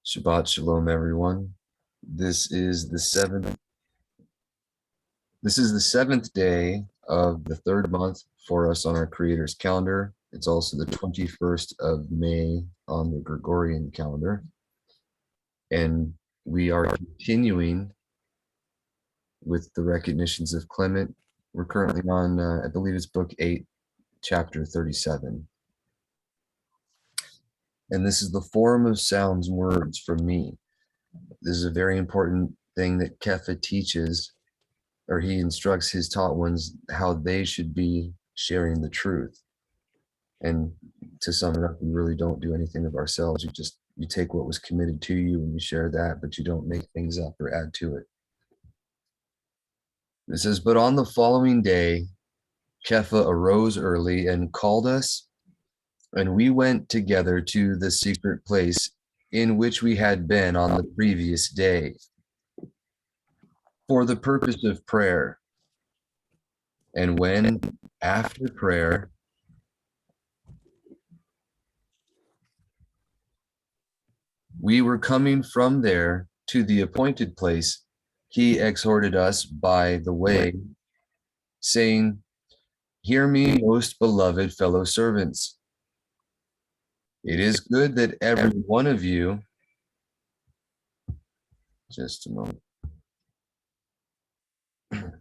Shabbat Shalom, everyone. This is the seventh day of the third month for us on our Creator's calendar. It's also the 21st of May on the Gregorian calendar. And we are continuing with the Recognitions of Clement. We're currently on, I believe it's book 8, chapter 37. And this is the form of sounds and words from me. This is a very important thing that Kepha teaches, or he instructs his taught ones how they should be sharing the truth. And to sum it up, we really don't do anything of ourselves. You take what was committed to you and you share that, but you don't make things up or add to it. It says, but on the following day, Kepha arose early and called us, and we went together to the secret place in which we had been on the previous day, for the purpose of prayer. And when, after prayer, we were coming from there to the appointed place, he exhorted us by the way, saying, hear me, most beloved fellow servants. It is good that every one of you, just a moment.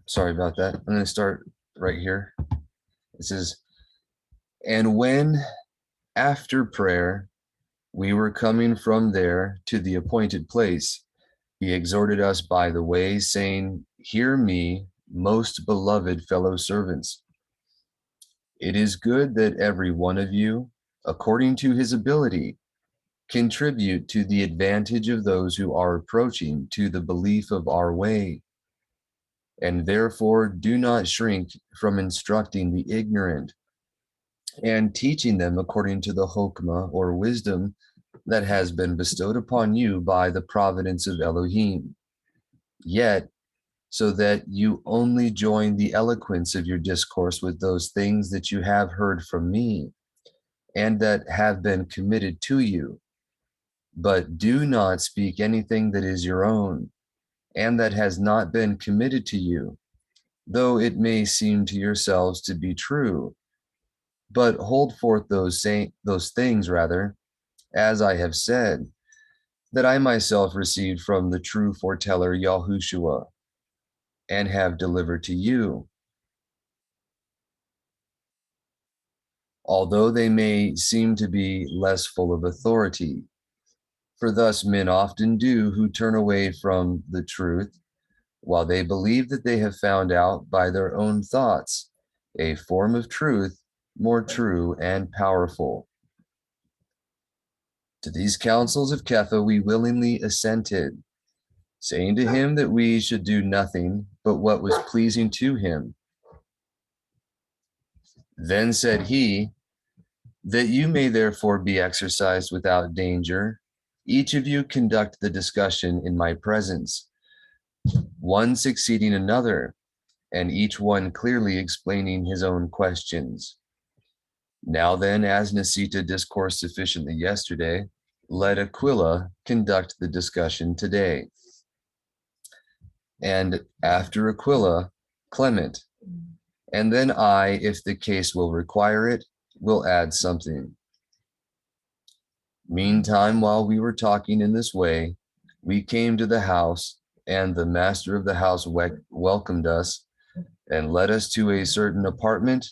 Sorry about that. I'm going to start right here. It says, and when, after prayer, we were coming from there to the appointed place, he exhorted us by the way, saying, hear me, most beloved fellow servants. It is good that every one of you, according to his ability, contribute to the advantage of those who are approaching to the belief of our way, and therefore do not shrink from instructing the ignorant and teaching them according to the chokmah or wisdom that has been bestowed upon you by the providence of Elohim. Yet, so that you only join the eloquence of your discourse with those things that you have heard from me and that have been committed to you, but do not speak anything that is your own and that has not been committed to you, though it may seem to yourselves to be true, but hold forth those things rather, as I have said, that I myself received from the true foreteller Yahushua and have delivered to you. Although they may seem to be less full of authority, for thus men often do who turn away from the truth, while they believe that they have found out by their own thoughts a form of truth more true and powerful. To these counsels of Kepha we willingly assented, saying to him that we should do nothing but what was pleasing to him. Then said he, that you may therefore be exercised without danger, each of you conduct the discussion in my presence, one succeeding another, and each one clearly explaining his own questions. Now then, as Nasita discoursed sufficiently yesterday, let Aquila conduct the discussion today. And after Aquila, Clement, and then I, if the case will require it, will add something. Meantime, while we were talking in this way, we came to the house, and the master of the house welcomed us and led us to a certain apartment,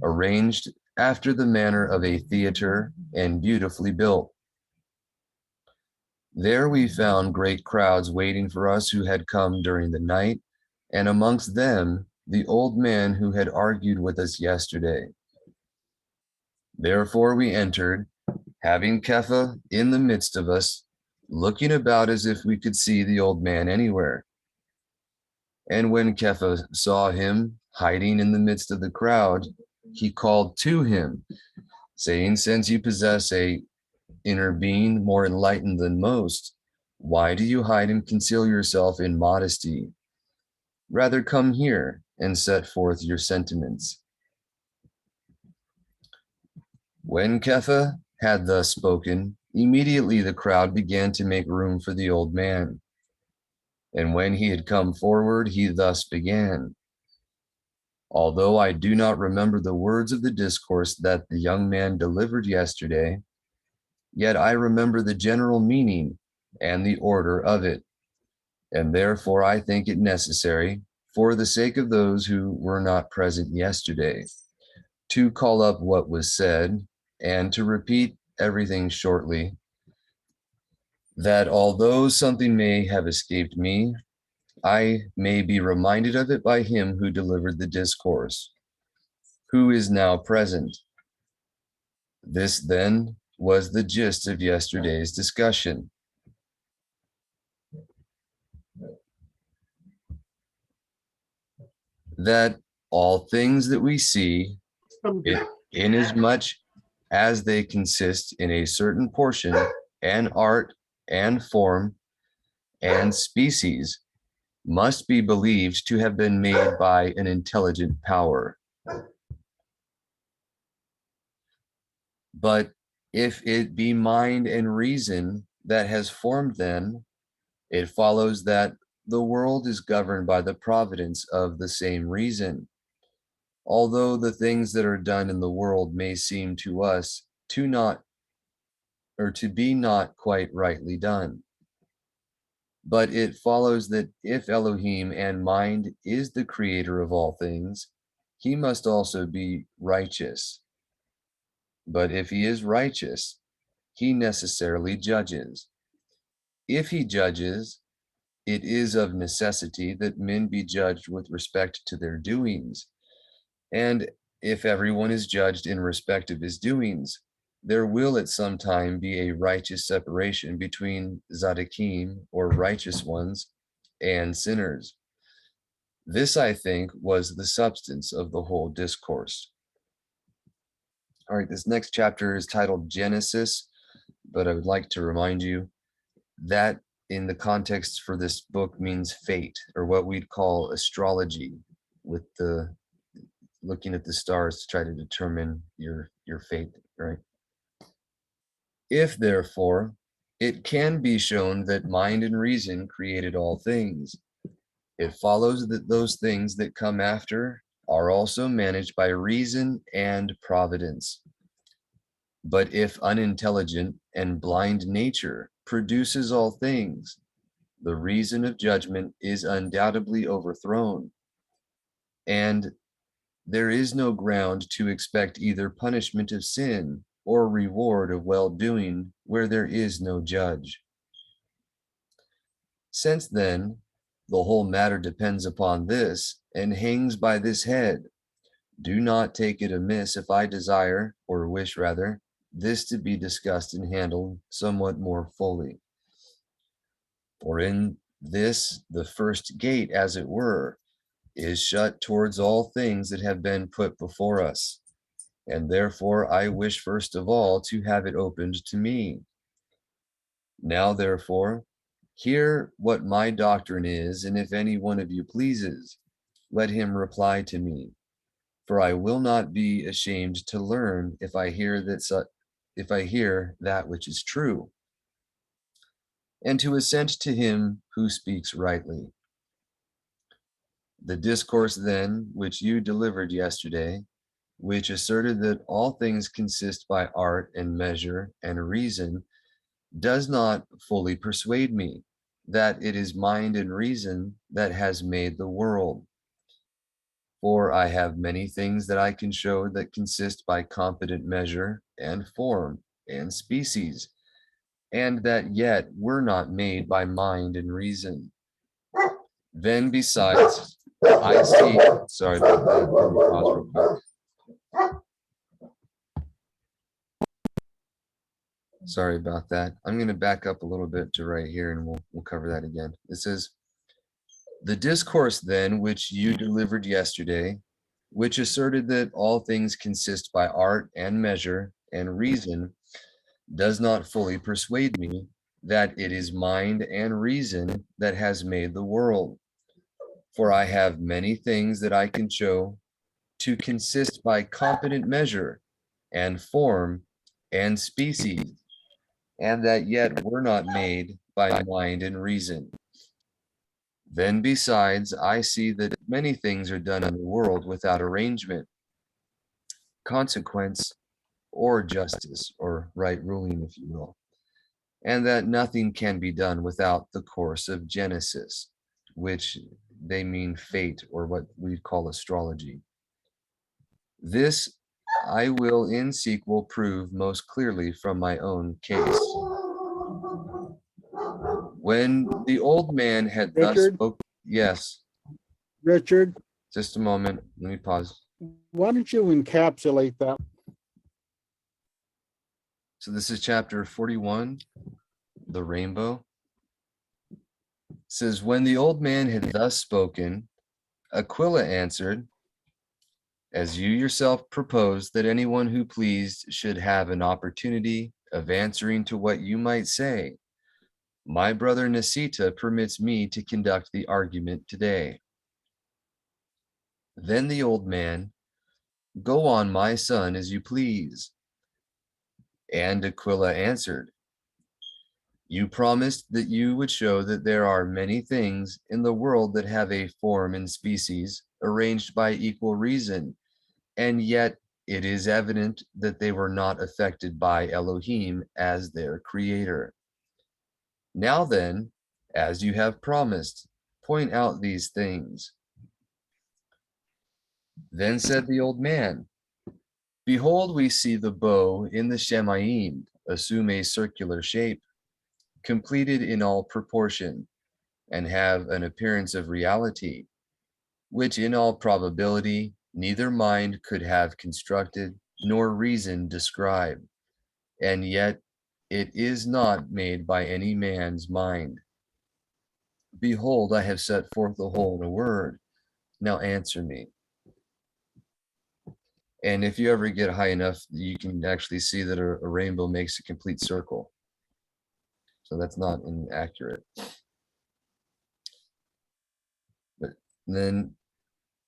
arranged after the manner of a theater and beautifully built. There we found great crowds waiting for us who had come during the night, and amongst them the old man who had argued with us yesterday. Therefore we entered, having Kepha in the midst of us, looking about as if we could see the old man anywhere. And when Kepha saw him hiding in the midst of the crowd, he called to him, saying, since you possess a inner being more enlightened than most, why do you hide and conceal yourself in modesty? Rather come here and set forth your sentiments. When Kepha had thus spoken, Immediately the crowd began to make room for the old man. And when he had come forward, he thus began. Although I do not remember the words of the discourse that the young man delivered yesterday, yet I remember the general meaning and the order of it. And therefore I think it necessary, for the sake of those who were not present yesterday, to call up what was said and to repeat everything shortly, that although something may have escaped me, I may be reminded of it by him who delivered the discourse, who is now present. This then was the gist of yesterday's discussion. That all things that we see, inasmuch as they consist in a certain portion and art and form and species, must be believed to have been made by an intelligent power. But if it be mind and reason that has formed them, it follows that the world is governed by the providence of the same reason. Although the things that are done in the world may seem to us to not or to be not quite rightly done. But it follows that if Elohim and mind is the creator of all things, he must also be righteous. But if he is righteous, he necessarily judges. If he judges, it is of necessity that men be judged with respect to their doings. And if everyone is judged in respect of his doings, there will at some time be a righteous separation between Zaddikim, or righteous ones, and sinners. This, I think, was the substance of the whole discourse. All right, this next chapter is titled Genesis, but I would like to remind you that in the context for this book means fate, or what we'd call astrology, with the looking at the stars to try to determine your fate, right? If therefore it can be shown that mind and reason created all things, it follows that those things that come after are also managed by reason and providence. But if unintelligent and blind nature produces all things, the reason of judgment is undoubtedly overthrown, and there is no ground to expect either punishment of sin or reward of well-doing where there is no judge. Since then, the whole matter depends upon this and hangs by this head, do not take it amiss if I desire, or wish rather, this to be discussed and handled somewhat more fully. For in this, the first gate, as it were, is shut towards all things that have been put before us, and therefore I wish first of all to have it opened to me. Now therefore, hear what my doctrine is, and if any one of you pleases, let him reply to me. For I will not be ashamed to learn if I hear that which is true, and to assent to him who speaks rightly. The discourse then which you delivered yesterday, which asserted that all things consist by art and measure and reason, does not fully persuade me that it is mind and reason that has made the world. For I have many things that I can show that consist by competent measure and form and species, and that yet were not made by mind and reason. Then besides, I see, sorry about that, let me pause real quick. Sorry about that. I'm going to back up a little bit to right here and we'll cover that again. It says, the discourse then which you delivered yesterday, which asserted that all things consist by art and measure and reason, does not fully persuade me that it is mind and reason that has made the world. For I have many things that I can show to consist by competent measure and form and species, and that yet were not made by mind and reason. Then besides, I see that many things are done in the world without arrangement, consequence, or justice, or right ruling, if you will, and that nothing can be done without the course of Genesis, which they mean fate, or what we call astrology. This I will in sequel prove most clearly from my own case. When the old man had thus Richard, spoken, yes, Richard, just a moment, let me pause. why don't you encapsulate that? So this is chapter 41, the rainbow. It says, when the old man had thus spoken, Aquila answered, as you yourself proposed that anyone who pleased should have an opportunity of answering to what you might say, my brother Niceta permits me to conduct the argument today. Then the old man, go on, my son, as you please. And Aquila answered, you promised that you would show that there are many things in the world that have a form and species arranged by equal reason, and yet it is evident that they were not affected by Elohim as their creator. Now then, as you have promised, point out these things. Then said the old man, behold, we see the bow in the Shemaim assume a circular shape, completed in all proportion, and have an appearance of reality, which in all probability neither mind could have constructed nor reason described, and yet it is not made by any man's mind. Behold, I have set forth the whole in a word. Now answer me. And if you ever get high enough, you can actually see that a rainbow makes a complete circle. So that's not inaccurate. But then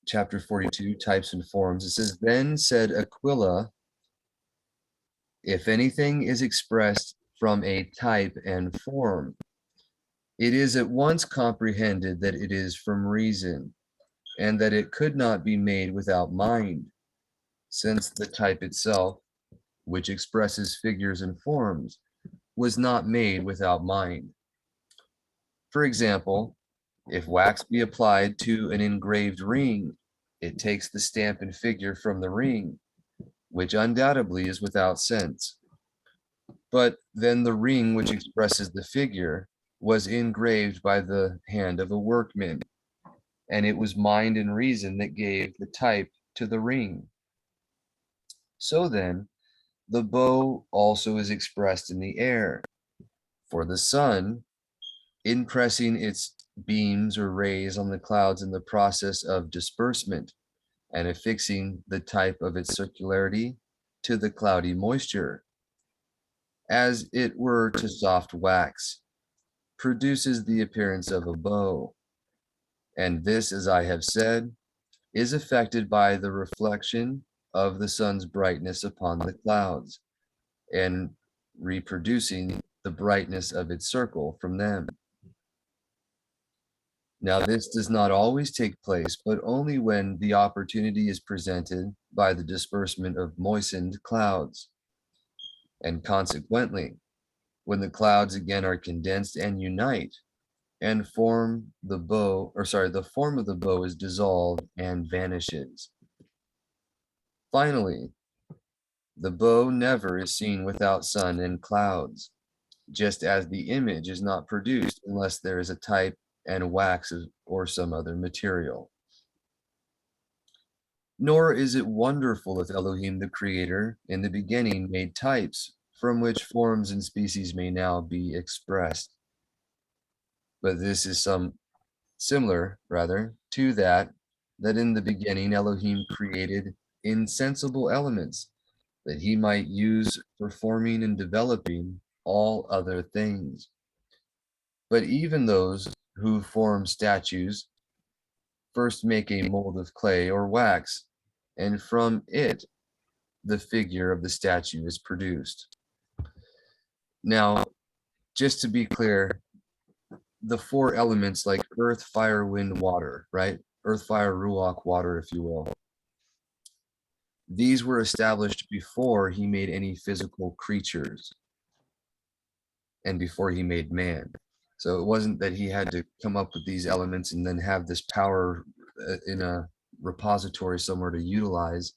chapter 42, types and forms, it says, then said Aquila, if anything is expressed from a type and form, it is at once comprehended that it is from reason, and that it could not be made without mind, since the type itself, which expresses figures and forms, was not made without mind. For example, if wax be applied to an engraved ring, it takes the stamp and figure from the ring, which undoubtedly is without sense. But then the ring which expresses the figure was engraved by the hand of a workman, and it was mind and reason that gave the type to the ring. So then, the bow also is expressed in the air, for the sun, in pressing its beams or rays on the clouds in the process of disbursement and affixing the type of its circularity to the cloudy moisture, as it were to soft wax, produces the appearance of a bow. And this, as I have said, is affected by the reflection of the sun's brightness upon the clouds and reproducing the brightness of its circle from them. Now, this does not always take place, but only when the opportunity is presented by the disbursement of moistened clouds. And consequently, when the clouds again are condensed and unite and form the bow, the form of the bow is dissolved and vanishes. Finally, the bow never is seen without sun and clouds, just as the image is not produced unless there is a type and wax or some other material. Nor is it wonderful if Elohim the Creator in the beginning made types from which forms and species may now be expressed. But this is similar, rather, to that in the beginning Elohim created insensible elements that he might use for forming and developing all other things. But even those who form statues first make a mold of clay or wax, and from it the figure of the statue is produced. Now, just to be clear, the four elements like earth, fire, wind, water, right? Earth, fire, ruach, water, if you will. These were established before he made any physical creatures and before he made man. So it wasn't that he had to come up with these elements and then have this power in a repository somewhere to utilize,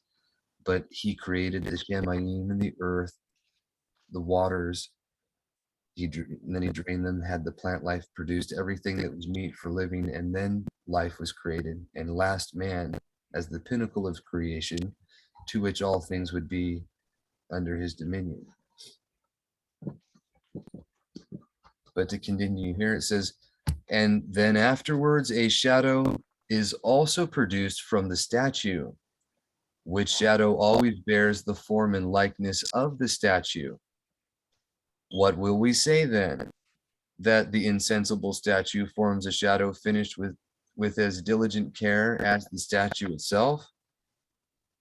but he created the Shamayim and the earth, the waters. And then he drained them, had the plant life produced everything that was meet for living, and then life was created. And last man, as the pinnacle of creation, to which all things would be under his dominion. But to continue here, it says, and then afterwards a shadow is also produced from the statue, which shadow always bears the form and likeness of the statue. What will we say then? That the insensible statue forms a shadow finished with as diligent care as the statue itself?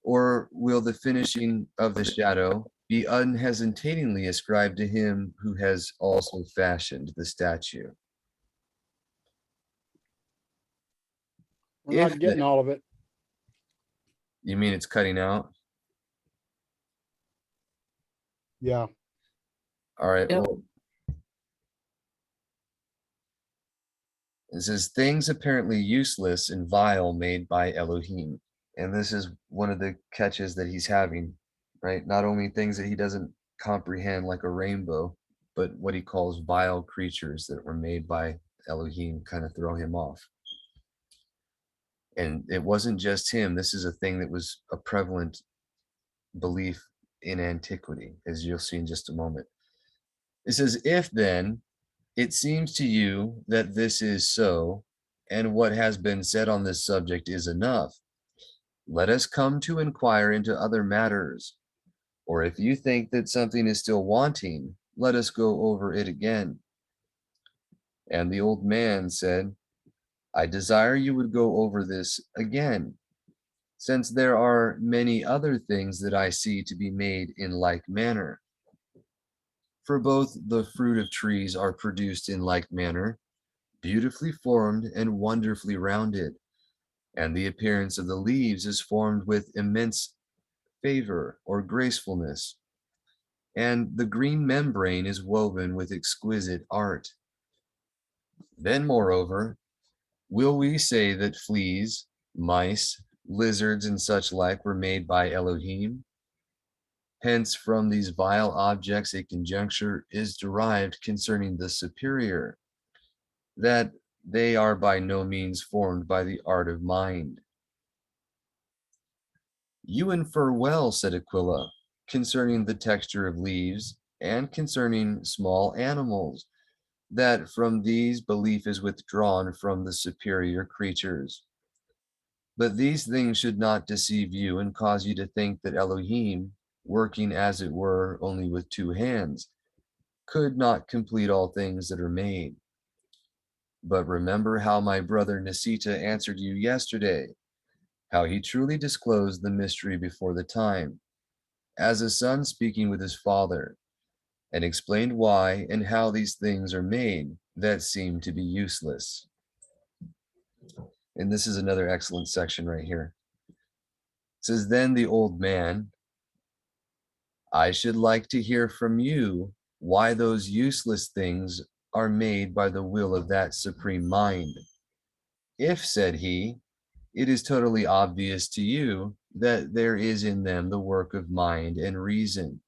Or will the finishing of the shadow be unhesitatingly ascribed to him who has also fashioned the statue? We're not getting all of it. You mean it's cutting out? Yeah. All right. Yep. Well, it says things apparently useless and vile made by Elohim. And this is one of the catches that he's having, right? Not only things that he doesn't comprehend like a rainbow, but what he calls vile creatures that were made by Elohim kind of throw him off. And it wasn't just him. This is a thing that was a prevalent belief in antiquity, as you'll see in just a moment. It says, if then it seems to you that this is so, and what has been said on this subject is enough, let us come to inquire into other matters. Or if you think that something is still wanting, let us go over it again. And the old man said, I desire you would go over this again, since there are many other things that I see to be made in like manner. For both the fruit of trees are produced in like manner, beautifully formed and wonderfully rounded, and the appearance of the leaves is formed with immense favor or gracefulness, and the green membrane is woven with exquisite art. Then, moreover, will we say that fleas, mice, lizards, and such like were made by Elohim? Hence, from these vile objects, a conjecture is derived concerning the superior, that they are by no means formed by the art of mind. You infer well, said Aquila, concerning the texture of leaves and concerning small animals, that from these belief is withdrawn from the superior creatures. But these things should not deceive you and cause you to think that Elohim, working as it were only with two hands, could not complete all things that are made. But remember how my brother Nisita answered you yesterday, how he truly disclosed the mystery before the time, as a son speaking with his father, and explained why and how these things are made that seem to be useless. And this is another excellent section right here. It says, then the old man, I should like to hear from you why those useless things are made by the will of that supreme mind. If, said he, it is totally obvious to you that there is in them the work of mind and reason.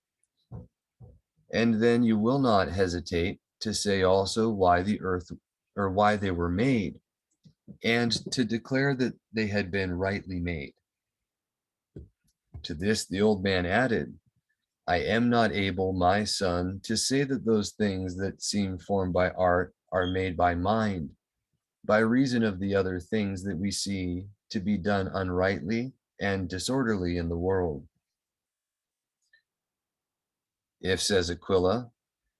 And then you will not hesitate to say also why the earth or why they were made, and to declare that they had been rightly made. To this the old man added, I am not able, my son, to say that those things that seem formed by art are made by mind, by reason of the other things that we see to be done unrightly and disorderly in the world. If, says Aquila,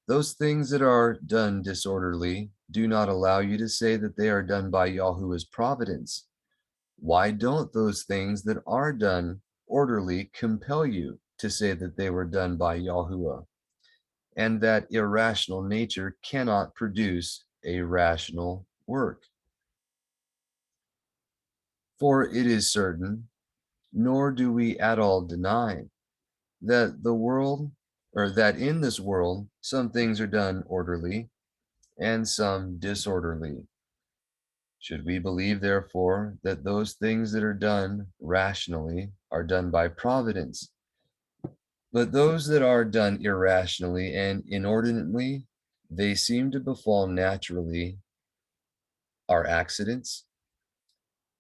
those things that are done disorderly do not allow you to say that they are done by Yahuwah's providence, why don't those things that are done orderly compel you to say that they were done by Yahuwah? and that irrational nature cannot produce a rational work. For it is certain, nor do we at all deny, that the world, or that in this world, some things are done orderly and some disorderly. Should we believe, therefore, that those things that are done rationally are done by providence, but those that are done irrationally and inordinately, they seem to befall naturally, are accidents?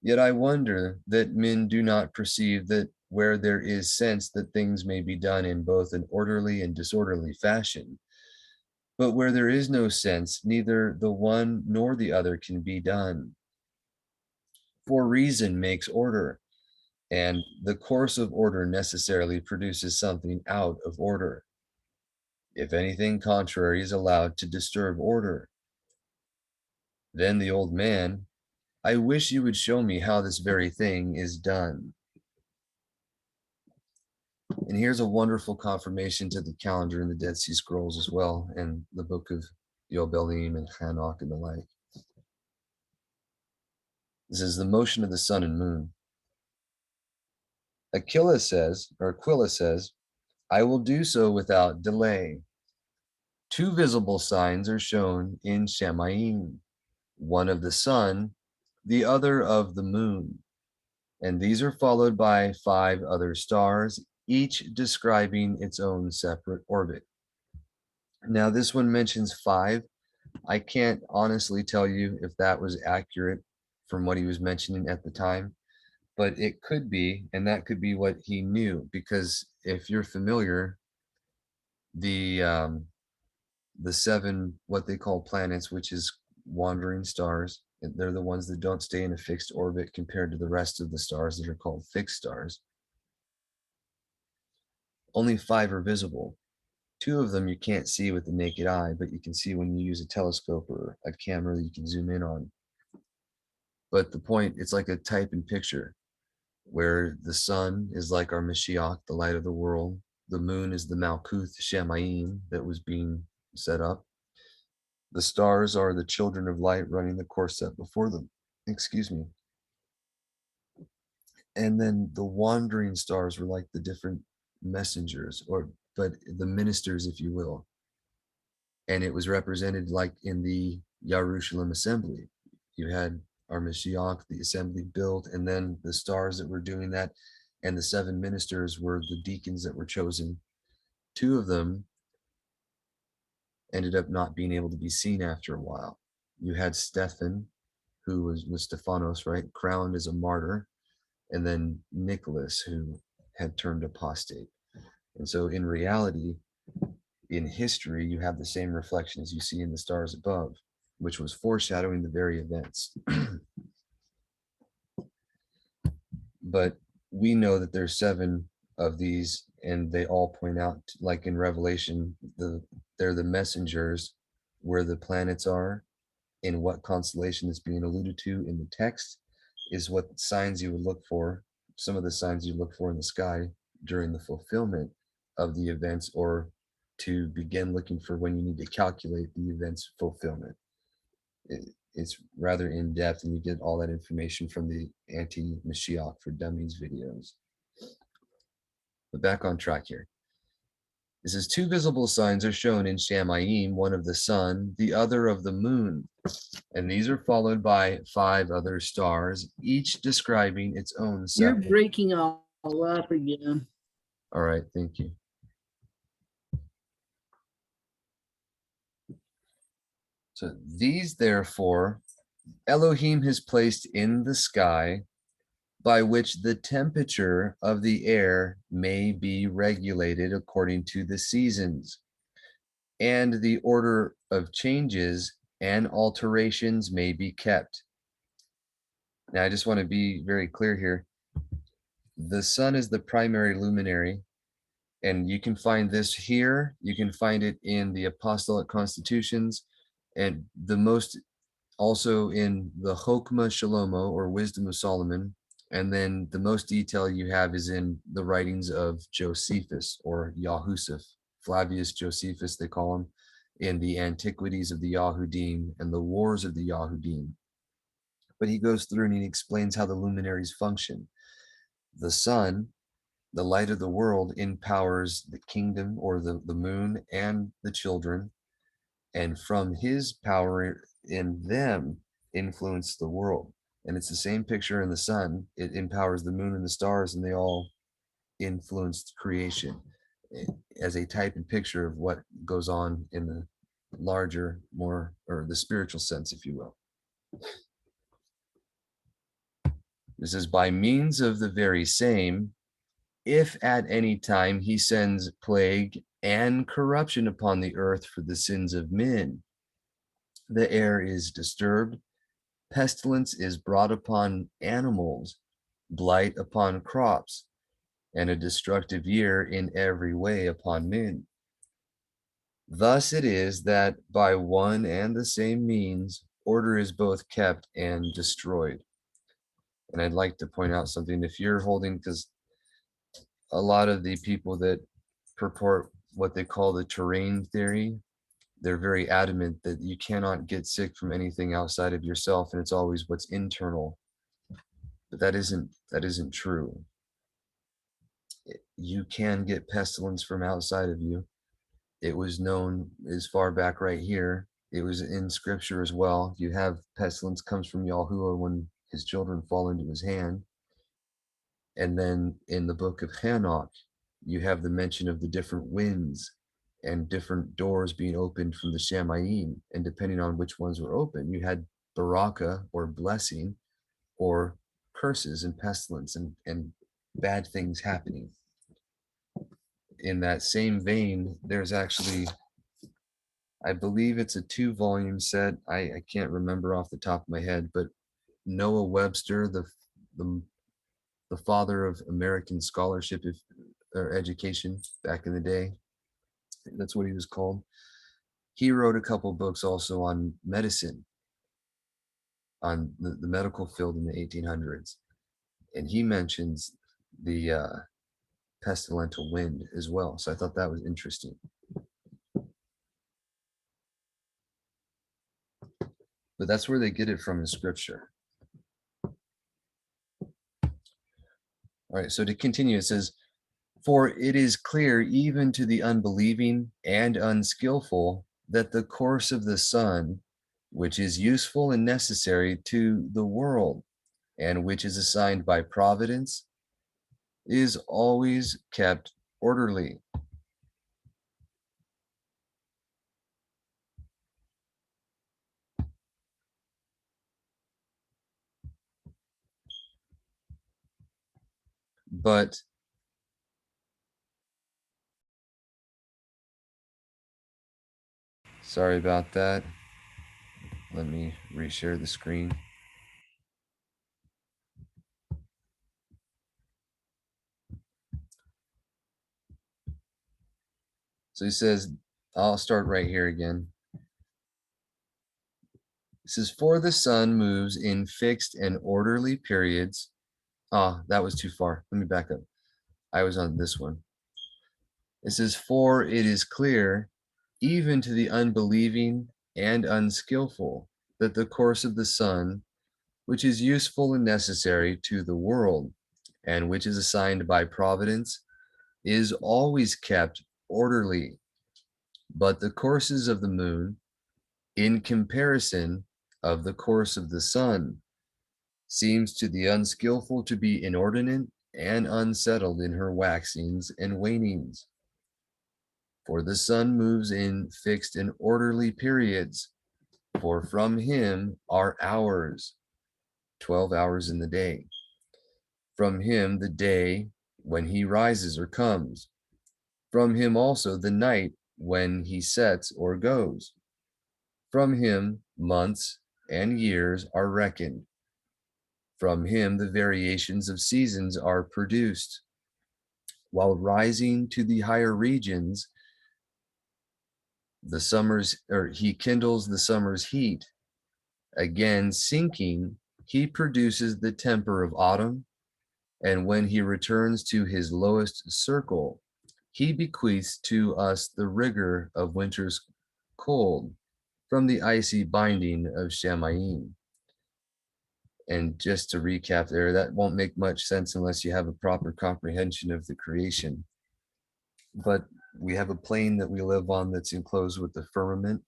Yet I wonder that men do not perceive that where there is sense that things may be done in both an orderly and disorderly fashion, but where there is no sense, neither the one nor the other can be done. For reason makes order, and the course of order necessarily produces something out of order. If anything contrary is allowed to disturb order, then the old man, I wish you would show me how this very thing is done. And here's a wonderful confirmation to the calendar in the Dead Sea Scrolls as well, and the book of Yobelim and Hanok and the like. This is the motion of the sun and moon. Aquila says, I will do so without delay. Two visible signs are shown in Shamayim, one of the sun, the other of the moon. And these are followed by 5 other stars, each describing its own separate orbit. Now, this one mentions 5. I can't honestly tell you if that was accurate from what he was mentioning at the time, but it could be, and that could be what he knew, because if you're familiar, the 7 what they call planets, which is wandering stars, they're the ones that don't stay in a fixed orbit compared to the rest of the stars that are called fixed stars. Only 5 are visible. 2 of them you can't see with the naked eye, but you can see when you use a telescope or a camera that you can zoom in on. But the point, it's like a type and picture, where the sun is like our Mashiach, the light of the world. The moon is the Malkuth Shamayim that was being set up. The stars are the children of light running the course set before them. Excuse me. And then the wandering stars were like the different messengers, but the ministers, if you will. And it was represented like in the Yerushalayim assembly. You had our Mashiach, the assembly built, and then the stars that were doing that, and the 7 ministers were the deacons that were chosen. 2 of them ended up not being able to be seen after a while. You had Stephen, who was Stephanos, right, crowned as a martyr, and then Nicholas, who had turned apostate. And so in reality, in history, you have the same reflection as you see in the stars above, which was foreshadowing the very events. But we know that there's 7 of these, and they all point out, like in Revelation, they're the messengers where the planets are, in what constellation is being alluded to in the text is what signs you would look for, some of the signs you look for in the sky during the fulfillment of the events, or to begin looking for when you need to calculate the event's fulfillment. It's rather in depth, and you get all that information from the anti-Mashiach for Dummies videos. But back on track here. It says 2 visible signs are shown in Shamayim, one of the sun, the other of the moon. And these are followed by 5 other stars, each describing its own You're separate. breaking all up again. All right, thank you. So these, therefore, Elohim has placed in the sky, by which the temperature of the air may be regulated according to the seasons, and the order of changes and alterations may be kept. Now, I just want to be very clear here. The sun is the primary luminary, and you can find this here. You can find it in the Apostolic Constitutions, and the most also in the Chokmah Shalomo, or Wisdom of Solomon. And then the most detail you have is in the writings of Josephus, or Yahusuf Flavius Josephus, they call him, in the Antiquities of the Yahudim and the Wars of the Yahudim. But he goes through and he explains how the luminaries function. The sun, the light of the world, empowers the kingdom or the moon and the children, and from his power in them influence the world. And it's the same picture in the sun. It empowers the moon and the stars, and they all influenced creation as a type and picture of what goes on in the larger, more, or the spiritual sense, if you will. This is by means of the very same, if at any time he sends plague and corruption upon the earth for the sins of men, the air is disturbed, pestilence is brought upon animals, blight upon crops, and a destructive year in every way upon men. Thus it is that by one and the same means, order is both kept and destroyed. And I'd like to point out something. If you're holding, because a lot of the people that purport what they call the terrain theory, they're very adamant that you cannot get sick from anything outside of yourself, and it's always what's internal. But that isn't true. You can get pestilence from outside of you. It was known as far back right here. It was in scripture as well. You have pestilence comes from Yahuwah when his children fall into his hand. And then in the book of Hanok, you have the mention of the different winds and different doors being opened from the Shamayim. And depending on which ones were open, you had baraka or blessing or curses and pestilence and bad things happening. In that same vein, there's actually, I believe it's a 2-volume set. I can't remember off the top of my head, but Noah Webster, the father of American scholarship or education back in the day, that's what he was called. He wrote a couple books also on medicine, on the medical field in the 1800s. And he mentions the pestilential wind as well. So I thought that was interesting. But that's where they get it from in scripture. All right, so to continue, it says, for it is clear even to the unbelieving and unskillful that the course of the sun, which is useful and necessary to the world, and which is assigned by providence, is always kept orderly. But sorry about that. Let me reshare the screen. So he says, I'll start right here again. It says, for the sun moves in fixed and orderly periods. That was too far. Let me back up. I was on this one. It says, for it is clear, even to the unbelieving and unskillful, that the course of the sun, which is useful and necessary to the world, and which is assigned by providence, is always kept orderly. But the courses of the moon, in comparison of the course of the sun, seems to the unskillful to be inordinate and unsettled in her waxings and wanings. For the sun moves in fixed and orderly periods, for from him are hours, 12 hours in the day. From him the day when he rises or comes. From him also the night when he sets or goes. From him months and years are reckoned. From him the variations of seasons are produced. While rising to the higher regions, the summer's, or he kindles the summer's heat. Again sinking, he produces the temper of autumn, and when he returns to his lowest circle, he bequeaths to us the rigor of winter's cold from the icy binding of Shamayim. And just to recap there, that won't make much sense unless you have a proper comprehension of the creation. But we have a plane that we live on that's enclosed with the firmament,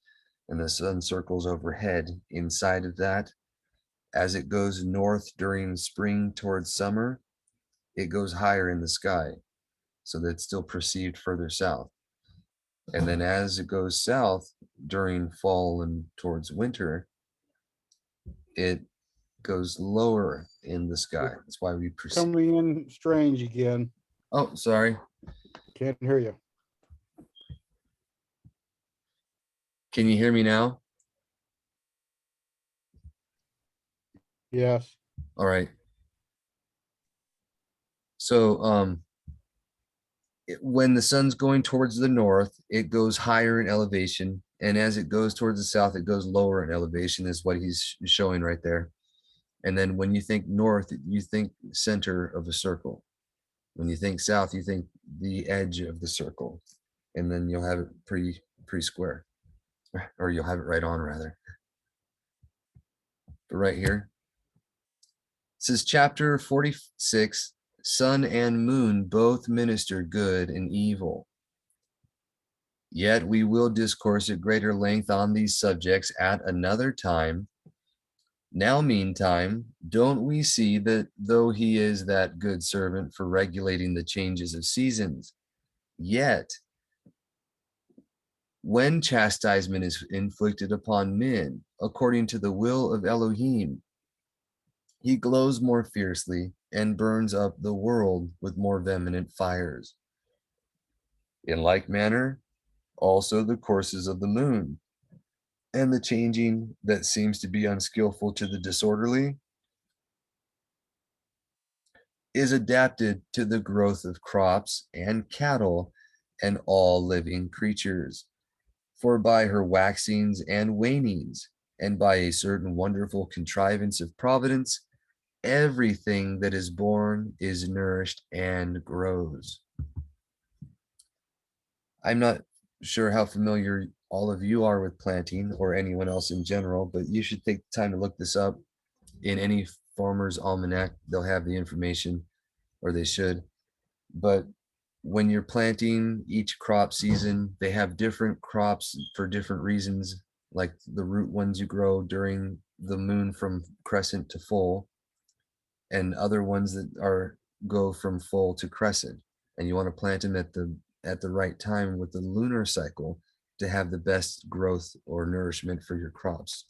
and the sun circles overhead. Inside of that, as it goes north during spring towards summer, it goes higher in the sky, so that it's still perceived further south. And then as it goes south during fall and towards winter, it goes lower in the sky. That's why we perceive. Coming in strange again. Oh, sorry. Can't hear you. Can you hear me now? Yes. All right. So when the sun's going towards the north, it goes higher in elevation, and as it goes towards the south, it goes lower in elevation, is what he's showing right there. And then when you think north, you think center of a circle. When you think south, you think the edge of the circle, and then you'll have it pretty square, or you'll have it right on rather. But right here, it says chapter 46, sun and moon both minister good and evil. Yet we will discourse at greater length on these subjects at another time. Now, meantime, don't we see that though he is that good servant for regulating the changes of seasons, yet when chastisement is inflicted upon men according to the will of Elohim, he glows more fiercely and burns up the world with more vehement fires. In like manner, also the courses of the moon, and the changing that seems to be unskillful to the disorderly, is adapted to the growth of crops and cattle and all living creatures. For by her waxings and wanings, and by a certain wonderful contrivance of providence, everything that is born is nourished and grows. I'm not sure how familiar all of you are with planting, or anyone else in general, but you should take the time to look this up. In any farmer's almanac, they'll have the information, or they should. But when you're planting each crop season, they have different crops for different reasons, like the root ones you grow during the moon from crescent to full, and other ones that go from full to crescent. And you want to plant them at the right time with the lunar cycle to have the best growth or nourishment for your crops.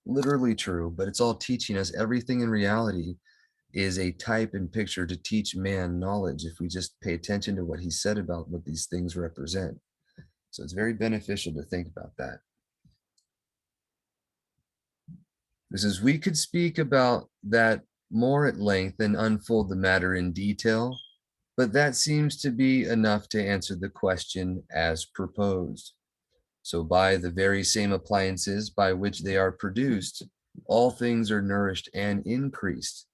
Literally true, but it's all teaching us everything in reality is a type and picture to teach man knowledge if we just pay attention to what he said about what these things represent. So it's very beneficial to think about that. This is, we could speak about that more at length and unfold the matter in detail, but that seems to be enough to answer the question as proposed. So by the very same appliances by which they are produced, all things are nourished and increased.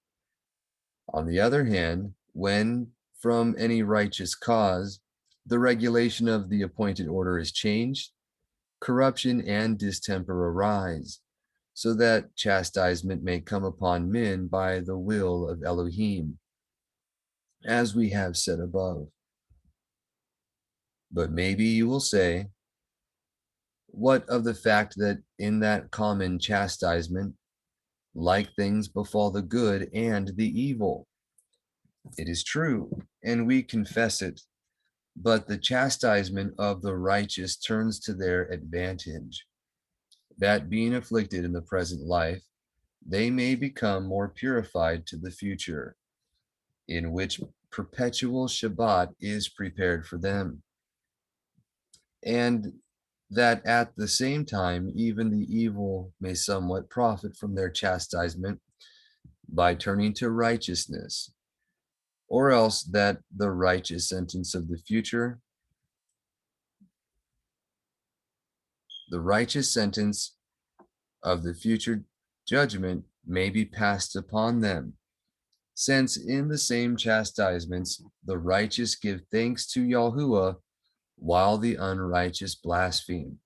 On the other hand, when from any righteous cause, the regulation of the appointed order is changed, corruption and distemper arise, so that chastisement may come upon men by the will of Elohim, as we have said above. But maybe you will say, what of the fact that in that common chastisement, like things befall the good and the evil? It is true, and we confess it, but the chastisement of the righteous turns to their advantage, that being afflicted in the present life, they may become more purified to the future, in which perpetual Shabbat is prepared for them. And that at the same time, even the evil may somewhat profit from their chastisement by turning to righteousness, or else that the righteous sentence of the future, judgment may be passed upon them, since in the same chastisements the righteous give thanks to Yahuwah while the unrighteous blaspheme.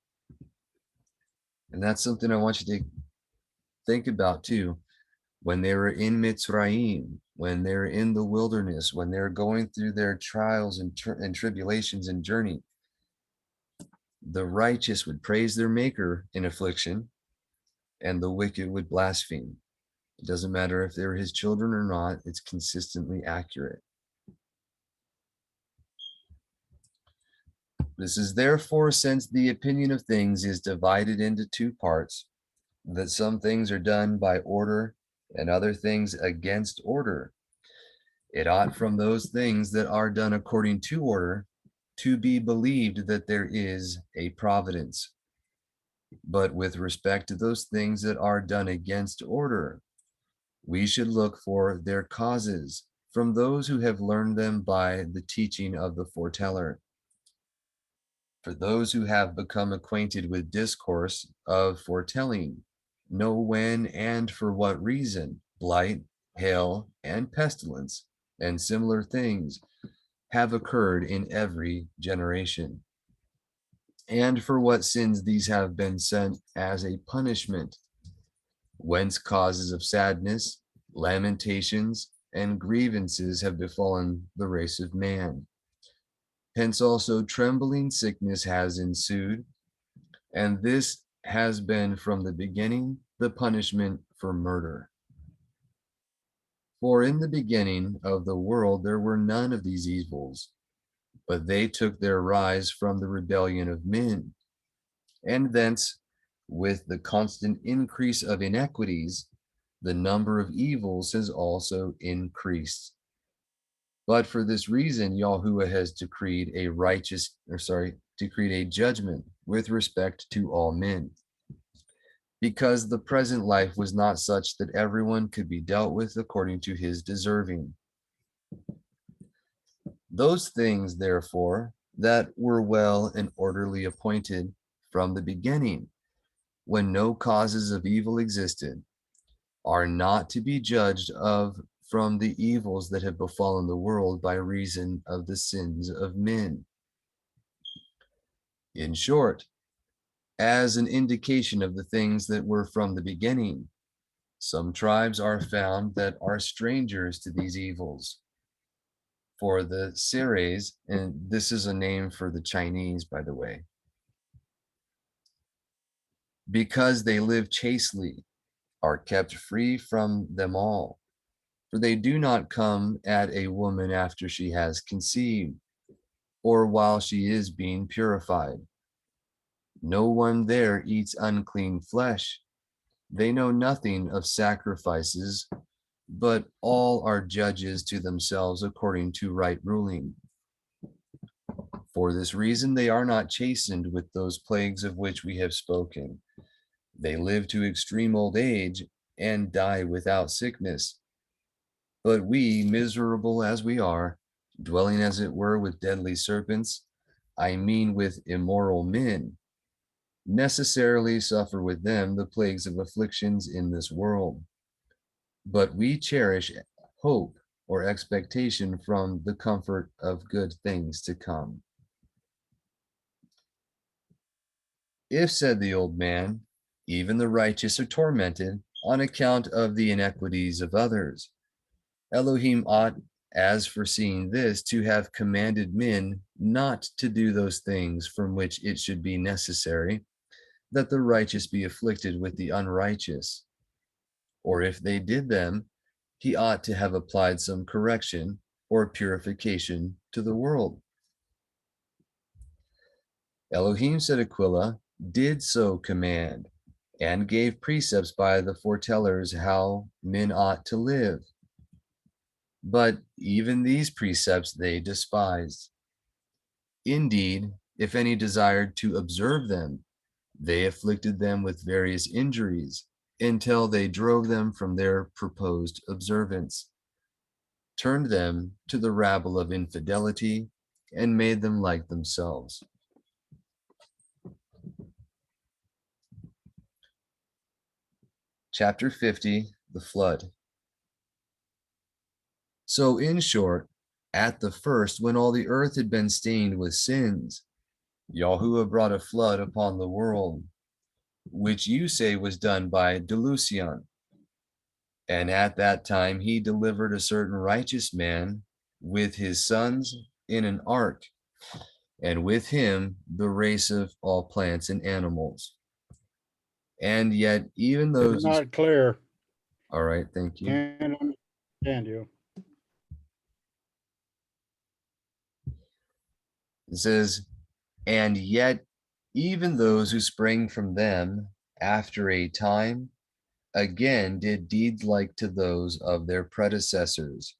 And that's something I want you to think about too. When they were in Mitzrayim, when they're in the wilderness, when they're going through their trials and tribulations and journey, the righteous would praise their maker in affliction, and the wicked would blaspheme. It doesn't matter if they're his children or not, it's consistently accurate. This is therefore, since the opinion of things is divided into two parts, that some things are done by order and other things against order, it ought from those things that are done according to order to be believed that there is a providence. But with respect to those things that are done against order, we should look for their causes from those who have learned them by the teaching of the foreteller. For those who have become acquainted with discourse of foretelling know when and for what reason blight, hail, and pestilence, and similar things have occurred in every generation, and for what sins these have been sent as a punishment, whence causes of sadness, lamentations, and grievances have befallen the race of man. Hence also trembling sickness has ensued, and this has been from the beginning the punishment for murder. For in the beginning of the world there were none of these evils, but they took their rise from the rebellion of men, and thence, with the constant increase of iniquities, the number of evils has also increased. But for this reason, Yahuwah has decreed a judgment with respect to all men, because the present life was not such that everyone could be dealt with according to his deserving. Those things, therefore, that were well and orderly appointed from the beginning, when no causes of evil existed, are not to be judged of from the evils that have befallen the world by reason of the sins of men. In short, as an indication of the things that were from the beginning, some tribes are found that are strangers to these evils. For the Seres, and this is a name for the Chinese, by the way, because they live chastely, are kept free from them all. For they do not come at a woman after she has conceived, or while she is being purified. No one there eats unclean flesh. They know nothing of sacrifices, but all are judges to themselves according to right ruling. For this reason, they are not chastened with those plagues of which we have spoken. They live to extreme old age and die without sickness. But we, miserable as we are, dwelling as it were with deadly serpents, I mean with immoral men, necessarily suffer with them the plagues of afflictions in this world. But we cherish hope or expectation from the comfort of good things to come. If, said the old man, even the righteous are tormented on account of the iniquities of others, Elohim ought, as foreseeing this, to have commanded men not to do those things from which it should be necessary that the righteous be afflicted with the unrighteous. Or if they did them, he ought to have applied some correction or purification to the world. Elohim, said Aquila, did so command, and gave precepts by the foretellers how men ought to live. But even these precepts they despised. Indeed, if any desired to observe them, they afflicted them with various injuries until they drove them from their proposed observance, turned them to the rabble of infidelity, and made them like themselves. Chapter 50, the Flood. So, in short, at the first, when all the earth had been stained with sins, Yahuwah brought a flood upon the world, which you say was done by delusion. And at that time he delivered a certain righteous man with his sons in an ark, and with him the race of all plants and animals. And yet, even You're those. not clear. All right, thank you. Can't understand you. It says, and yet, even those who sprang from them after a time again did deeds like to those of their predecessors.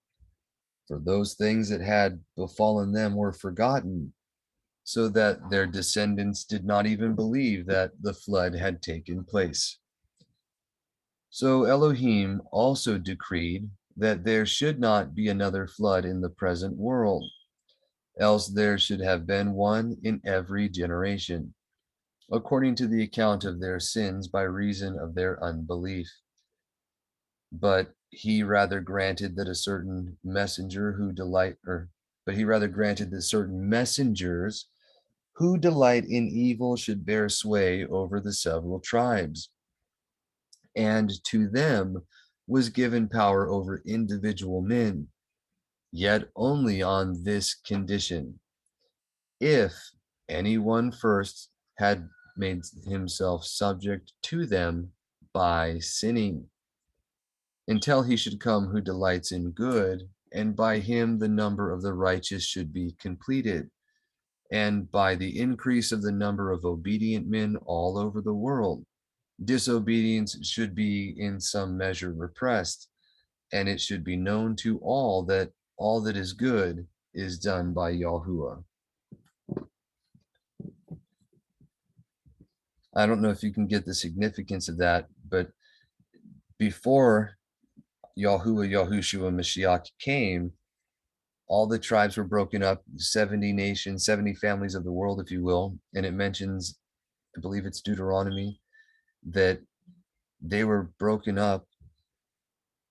For those things that had befallen them were forgotten, so that their descendants did not even believe that the flood had taken place. So Elohim also decreed that there should not be another flood in the present world, else there should have been one in every generation, according to the account of their sins by reason of their unbelief. But he rather granted that a certain messenger who delight, or but he rather granted that certain messengers who delight in evil should bear sway over the several tribes. And to them was given power over individual men, yet only on this condition: if anyone first had made himself subject to them by sinning, until he should come who delights in good, and by him the number of the righteous should be completed, and by the increase of the number of obedient men all over the world, disobedience should be in some measure repressed, and it should be known to all that is good is done by Yahuwah. I don't know if you can get the significance of that, but before Yahushua Mashiach came, all the tribes were broken up, 70 nations, 70 families of the world, if you will. And it mentions, I believe it's Deuteronomy, that they were broken up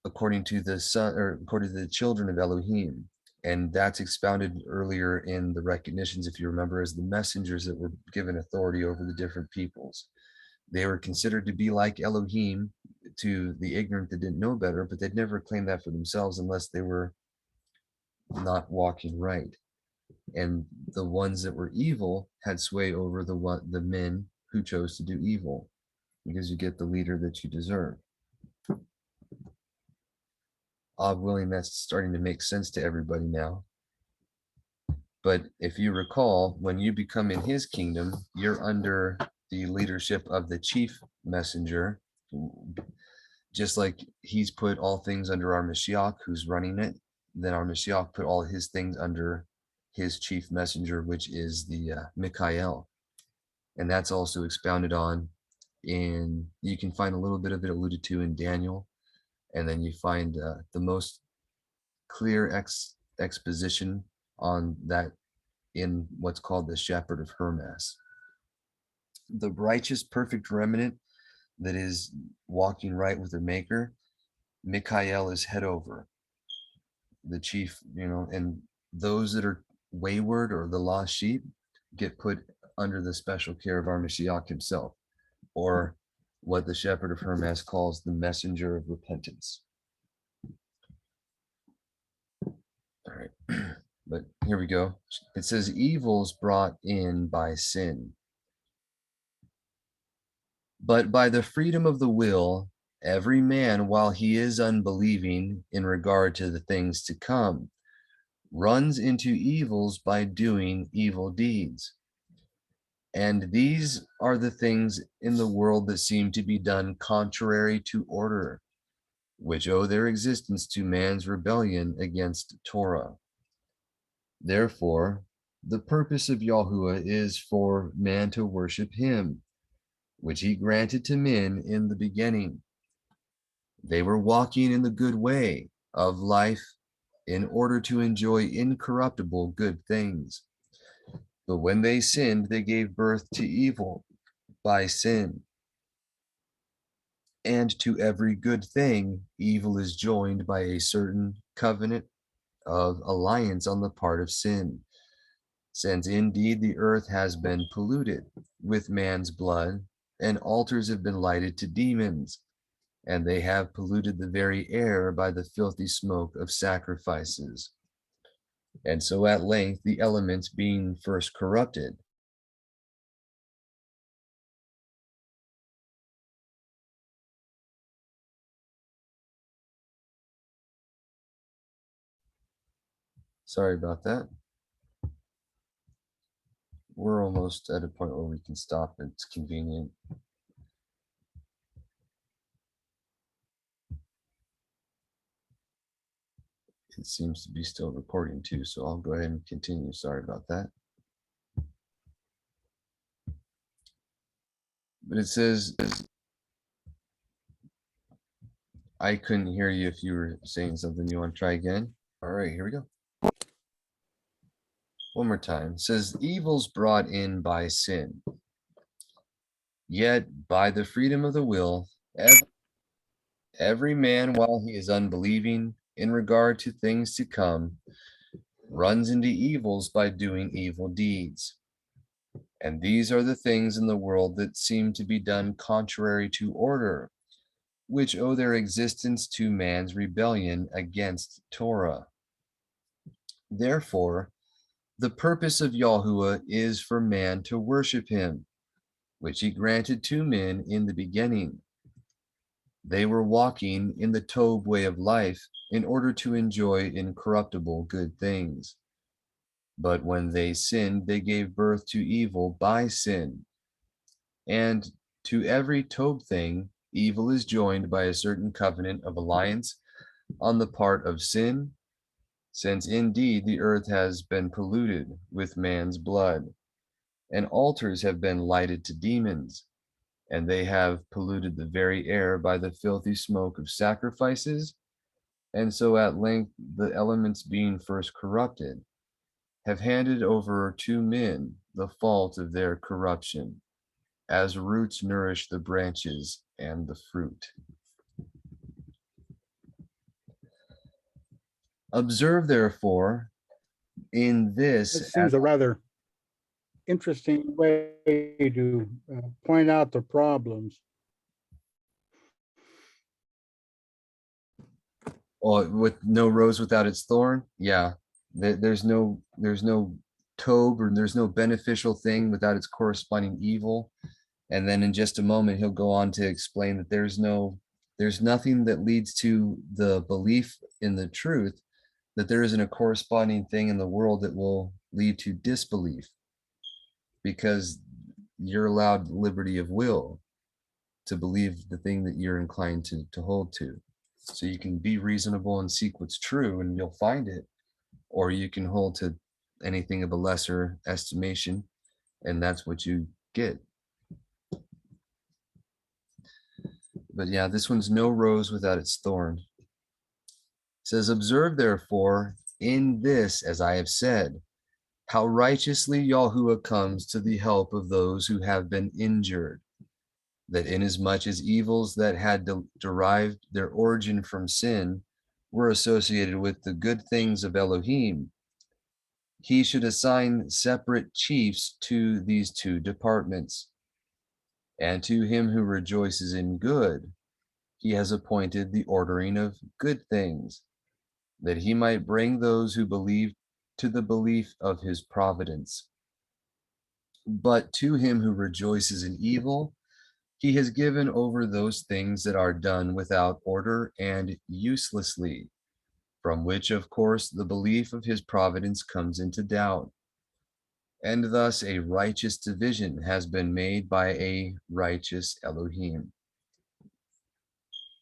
according to the son, or according to the children of Elohim. And that's expounded earlier in the Recognitions, if you remember, as the messengers that were given authority over the different peoples. They were considered to be like Elohim to the ignorant that didn't know better, but they'd never claim that for themselves unless they were not walking right. And the ones that were evil had sway over the men who chose to do evil, because you get the leader that you deserve. I'm willing that's starting to make sense to everybody now. But if you recall, when you become in his kingdom, you're under the leadership of the chief messenger, just like he's put all things under our Mashiach, who's running it. Then our Mashiach put all his things under his chief messenger, which is the Mikael. And that's also expounded on in, you can find a little bit of it alluded to in Daniel. And then you find the most clear exposition on that in what's called the Shepherd of Hermas. The righteous, perfect remnant that is walking right with their maker, Mikael is head over. The chief, and those that are wayward or the lost sheep get put under the special care of our Mashiach himself, or what the Shepherd of Hermas calls the messenger of repentance. All right, but here we go. It says evils brought in by sin. But by the freedom of the will, every man, while he is unbelieving in regard to the things to come, runs into evils by doing evil deeds. And these are the things in the world that seem to be done contrary to order, which owe their existence to man's rebellion against Torah. Therefore, the purpose of Yahuwah is for man to worship him, which he granted to men in the beginning. They were walking in the good way of life in order to enjoy incorruptible good things. But when they sinned, they gave birth to evil by sin. And to every good thing, evil is joined by a certain covenant of alliance on the part of sin, since indeed the earth has been polluted with man's blood, and altars have been lighted to demons, and they have polluted the very air by the filthy smoke of sacrifices. And so at length the elements being first corrupted, sorry about that. We're almost at a point where we can stop. It's convenient. It seems to be still recording too, so I'll go ahead and continue. Sorry about that. But it says, I couldn't hear you if you were saying something. You want to try again? All right, here we go. One more time. It says, evils brought in by sin. Yet by the freedom of the will, every man, while he is unbelieving in regard to things to come, runs into evils by doing evil deeds. And these are the things in the world that seem to be done contrary to order, which owe their existence to man's rebellion against Torah. Therefore, the purpose of Yahuwah is for man to worship him, which he granted to men in the beginning. They were walking in the Tob way of life in order to enjoy incorruptible good things. But when they sinned, they gave birth to evil by sin. And to every Tob thing, evil is joined by a certain covenant of alliance on the part of sin, since indeed the earth has been polluted with man's blood, and altars have been lighted to demons, and they have polluted the very air by the filthy smoke of sacrifices. And so at length the elements being first corrupted have handed over to men the fault of their corruption, as roots nourish the branches and the fruit. Observe therefore in this, It seems a rather interesting way to point out the problems. with no rose without its thorn. Yeah, there's no Tob, or there's no beneficial thing without its corresponding evil. And then in just a moment he'll go on to explain that there's nothing that leads to the belief in the truth, that there isn't a corresponding thing in the world that will lead to disbelief, because you're allowed liberty of will to believe the thing that you're inclined to hold to. So you can be reasonable and seek what's true and you'll find it, or you can hold to anything of a lesser estimation, and that's what you get. But yeah, this one's no rose without its thorn. It says, observe therefore in this, as I have said, how righteously Yahuwah comes to the help of those who have been injured, that inasmuch as evils that had derived their origin from sin were associated with the good things of Elohim, he should assign separate chiefs to these two departments. And to him who rejoices in good, he has appointed the ordering of good things, that he might bring those who believe to the belief of his providence. But to him who rejoices in evil, he has given over those things that are done without order and uselessly, from which, of course, the belief of his providence comes into doubt. And thus a righteous division has been made by a righteous Elohim.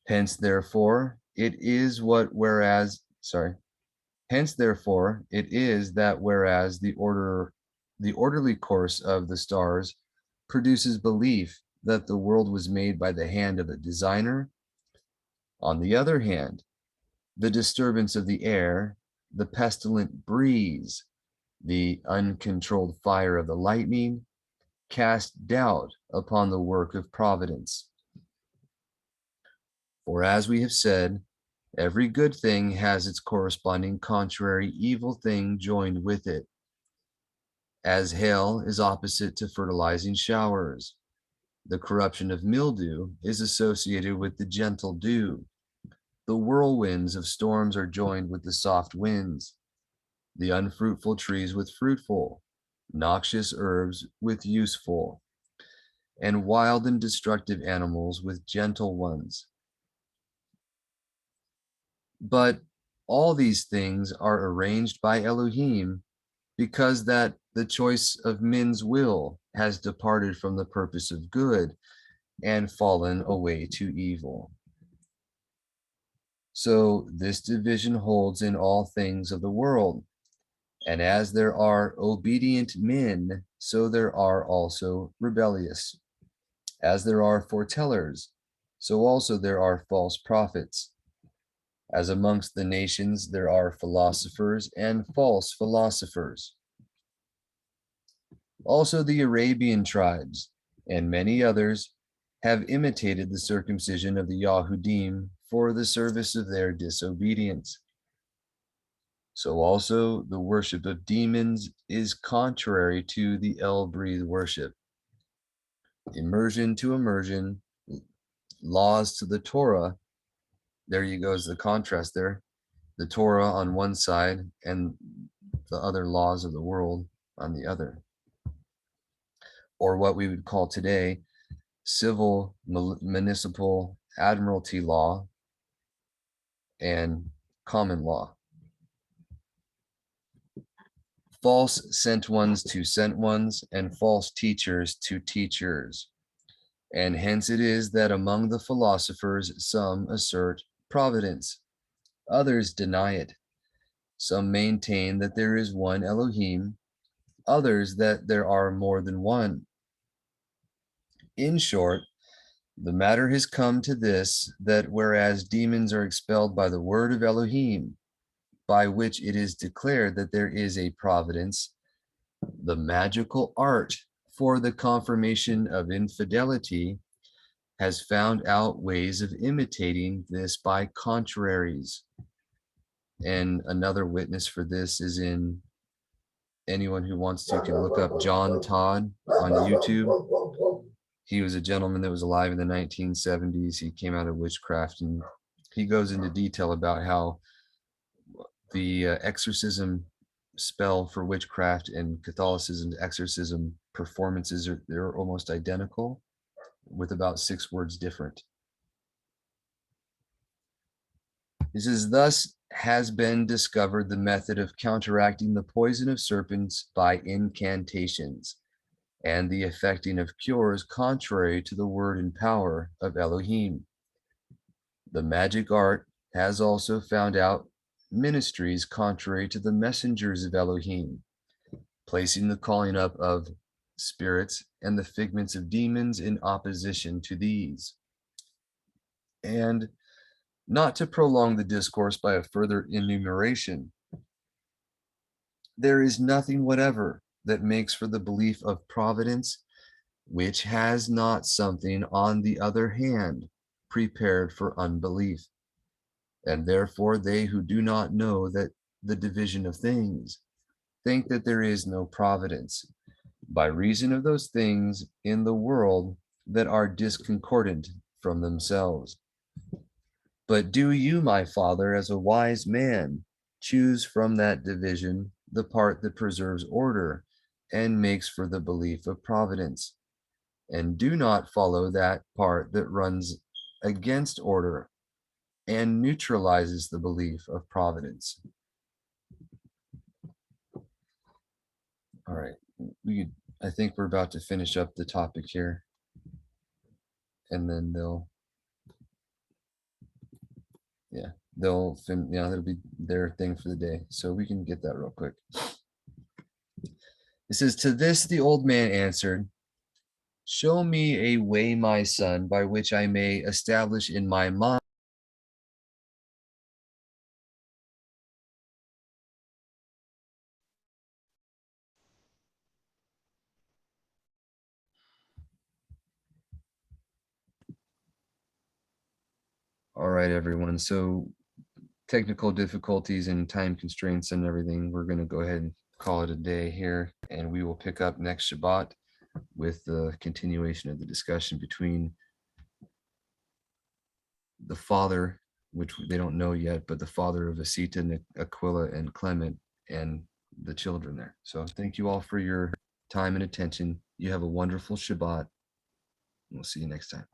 Hence, therefore, it is that whereas the orderly course of the stars produces belief that the world was made by the hand of a designer, on the other hand, the disturbance of the air, the pestilent breeze, the uncontrolled fire of the lightning, cast doubt upon the work of providence. For as we have said, Every good thing has its corresponding contrary evil thing joined with it. As hail is opposite to fertilizing showers, the corruption of mildew is associated with the gentle dew. The whirlwinds of storms are joined with the soft winds, the unfruitful trees with fruitful, noxious herbs with useful, and wild and destructive animals with gentle ones. But all these things are arranged by Elohim because that the choice of men's will has departed from the purpose of good and fallen away to evil. So this division holds in all things of the world. And as there are obedient men, so there are also rebellious. As there are foretellers, so also there are false prophets. As amongst the nations there are philosophers and false philosophers. Also the Arabian tribes and many others have imitated the circumcision of the Yahudim for the service of their disobedience. So also the worship of demons is contrary to the El-breathe worship. Immersion to immersion, laws to the Torah. There you go, is the contrast there. The Torah on one side and the other laws of the world on the other. Or what we would call today civil, municipal, admiralty law, and common law. False sent ones to sent ones, and false teachers to teachers. And hence it is that among the philosophers some assert providence, others deny it. Some maintain that there is one Elohim, others that there are more than one. In short, the matter has come to this, that whereas demons are expelled by the word of Elohim, by which it is declared that there is a providence, the magical art for the confirmation of infidelity has found out ways of imitating this by contraries. And another witness for this is in anyone who wants to can look up John Todd on YouTube. He was a gentleman that was alive in the 1970s. He came out of witchcraft, and he goes into detail about how the exorcism spell for witchcraft and Catholicism's exorcism performances they're almost identical, with about 6 words different. He says, thus has been discovered the method of counteracting the poison of serpents by incantations, and the effecting of cures contrary to the word and power of Elohim. The magic art has also found out ministries contrary to the messengers of Elohim, placing the calling up of spirits and the figments of demons in opposition to these. And not to prolong the discourse by a further enumeration, there is nothing whatever that makes for the belief of providence which has not something on the other hand prepared for unbelief. And therefore they who do not know that the division of things think that there is no providence, by reason of those things in the world that are discordant from themselves. But do you, my father, as a wise man, choose from that division the part that preserves order and makes for the belief of providence, and do not follow that part that runs against order and neutralizes the belief of providence. All right, I think we're about to finish up the topic here, and then that'll be their thing for the day. So we can get that real quick. It says, to this the old man answered, show me a way, my son, by which I may establish in my mind. All right, everyone. So technical difficulties and time constraints and everything, we're going to go ahead and call it a day here, and we will pick up next Shabbat with the continuation of the discussion between the father, which they don't know yet, but the father of Asita, Aquila, and Clement, and the children there. So thank you all for your time and attention. You have a wonderful Shabbat. We'll see you next time.